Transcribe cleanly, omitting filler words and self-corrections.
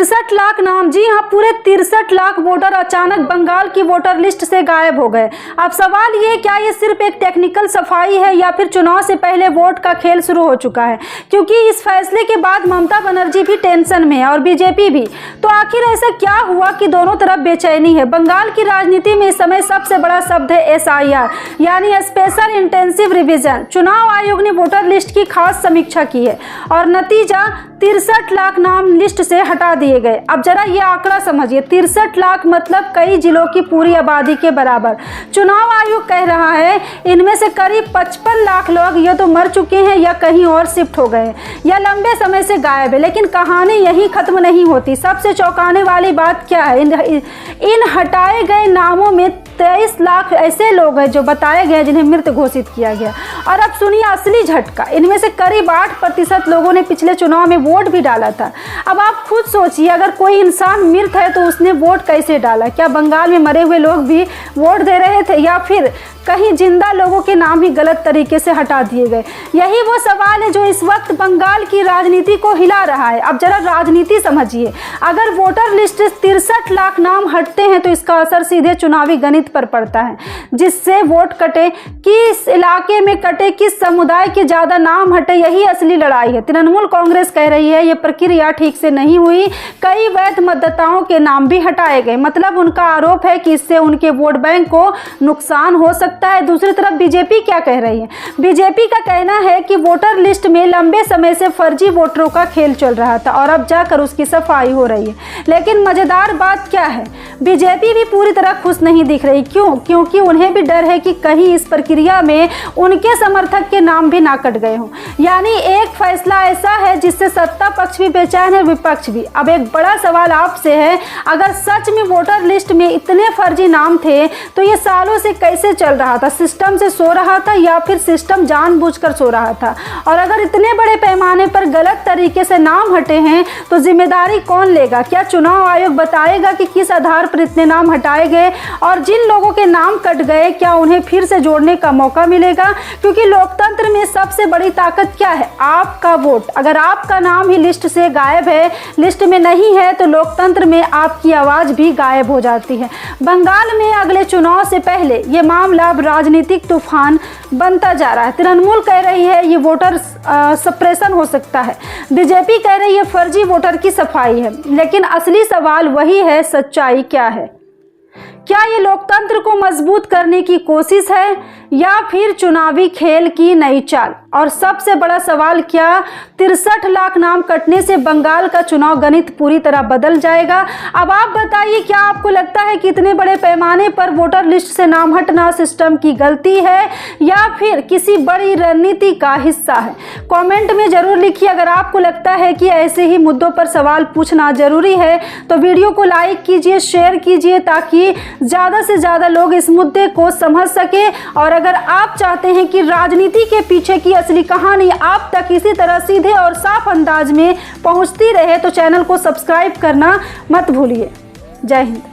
63 लाख नाम, जी हाँ, पूरे 63 लाख वोटर अचानक बंगाल की वोटर लिस्ट से गायब हो गए। अब सवाल ये, क्या ये सिर्फ एक टेक्निकल सफाई है या फिर चुनाव से पहले वोट का खेल शुरू हो चुका है? क्योंकि इस फैसले के बाद ममता बनर्जी भी टेंशन में है और बीजेपी भी। तो आखिर ऐसा क्या हुआ कि दोनों तरफ बेचैनी है? बंगाल की राजनीति में इस समय सबसे बड़ा शब्द है SIR, यानी स्पेशल इंटेंसिव रिवीजन। चुनाव आयोग ने वोटर लिस्ट की खास समीक्षा की है और नतीजा 63 लाख नाम लिस्ट से हटा दिए गए। अब जरा ये आंकड़ा समझिए, 63 लाख मतलब कई जिलों की पूरी आबादी के बराबर। चुनाव आयोग कह रहा है इनमें से करीब 55 लाख लोग या तो मर चुके हैं या कहीं और शिफ्ट हो गए या लंबे समय से गायब है। लेकिन कहानी यहीं खत्म नहीं होती। सबसे चौंकाने वाली बात क्या है, इन हटाए गए नामों में 23 लाख ऐसे लोग हैं जो बताए गए जिन्हें मृत घोषित किया गया। और अब सुनिए असली झटका, इनमें से करीब 8% लोगों ने पिछले चुनाव में वोट भी डाला था। अब आप खुद सोचिए, अगर कोई इंसान मृत है तो उसने वोट कैसे डाला? क्या बंगाल में मरे हुए लोग भी वोट दे रहे थे या फिर कहीं जिंदा लोगों के नाम ही गलत तरीके से हटा दिए गए? यही वो सवाल है जो इस वक्त बंगाल की राजनीति को हिला रहा है। अब जरा राजनीति समझिए, अगर वोटर लिस्ट से 63 लाख नाम हटते हैं तो इसका असर सीधे चुनावी गणित पर पड़ता है, जिससे वोट कटे, किस इलाके में कटे, किस समुदाय के ज्यादा नाम हटे, यही असली लड़ाई है। तृणमूल कांग्रेस कह रही है ये प्रक्रिया ठीक से नहीं हुई, कई वैध मतदाताओं के नाम भी हटाए गए। मतलब उनका आरोप है कि इससे उनके वोट बैंक को नुकसान हो सकता है। दूसरी तरफ बीजेपी क्या कह रही है? बीजेपी का कहना है कि वोटर लिस्ट में लंबे समय से फर्जी वोटरों का खेल चल रहा था और अब जाकर उसकी सफाई हो रही है। लेकिन मजेदार बात क्या है, बीजेपी भी पूरी तरह खुश नहीं दिख रही। क्यों? क्योंकि उन्हें भी डर है कि कहीं इस प्रक्रिया में उनके समर्थक के नाम भी ना कट गए हों। यानी एक फैसला ऐसा है जिससे सत्ता पक्ष भी बेचैन है, विपक्ष भी। अब एक बड़ा सवाल आपसे है, अगर सच में वोटर लिस्ट में इतने फर्जी नाम थे तो ये सालों से कैसे चल रहा था? सिस्टम से सो रहा था या फिर सिस्टम जानबूझकर सो रहा था? और अगर इतने बड़े पैमाने पर गलत तरीके से नाम हटे हैं तो जिम्मेदारी कौन लेगा? क्या चुनाव आयोग बताएगा कि किस आधार पर इतने नाम हटाए गए? और जिन लोगों के नाम कट गए क्या उन्हें फिर से जोड़ने का मौका मिलेगा? क्योंकि लोकतंत्र में सबसे बड़ी ताकत क्या है? आपका वोट। अगर आपका नाम ही लिस्ट से गायब है, लिस्ट में नहीं है, तो लोकतंत्र में आपकी आवाज भी गायब हो जाती है। बंगाल में अगले चुनाव से पहले ये मामला अब राजनीतिक तूफान बनता जा रहा है। तृणमूल कह रही है ये वोटर सप्रेशन हो सकता है, बीजेपी कह रही है फर्जी वोटर की सफाई है। लेकिन असली सवाल वही है, सच्चाई क्या है? क्या ये लोकतंत्र को मजबूत करने की कोशिश है या फिर चुनावी खेल की नई चाल? और सबसे बड़ा सवाल, क्या 63 लाख नाम कटने से बंगाल का चुनाव गणित पूरी तरह बदल जाएगा? अब आप बताइए, क्या आपको लगता है कि इतने बड़े पैमाने पर वोटर लिस्ट से नाम हटना सिस्टम की गलती है या फिर किसी बड़ी रणनीति का हिस्सा है? कमेंट में जरूर लिखिए। अगर आपको लगता है कि ऐसे ही मुद्दों पर सवाल पूछना जरूरी है तो वीडियो को लाइक कीजिए, शेयर कीजिए, ताकि ज़्यादा से ज़्यादा लोग इस मुद्दे को समझ सके। और अगर आप चाहते हैं कि राजनीति के पीछे की असली कहानी आप तक इसी तरह सीधे और साफ अंदाज में पहुंचती रहे तो चैनल को सब्सक्राइब करना मत भूलिए। जय हिंद।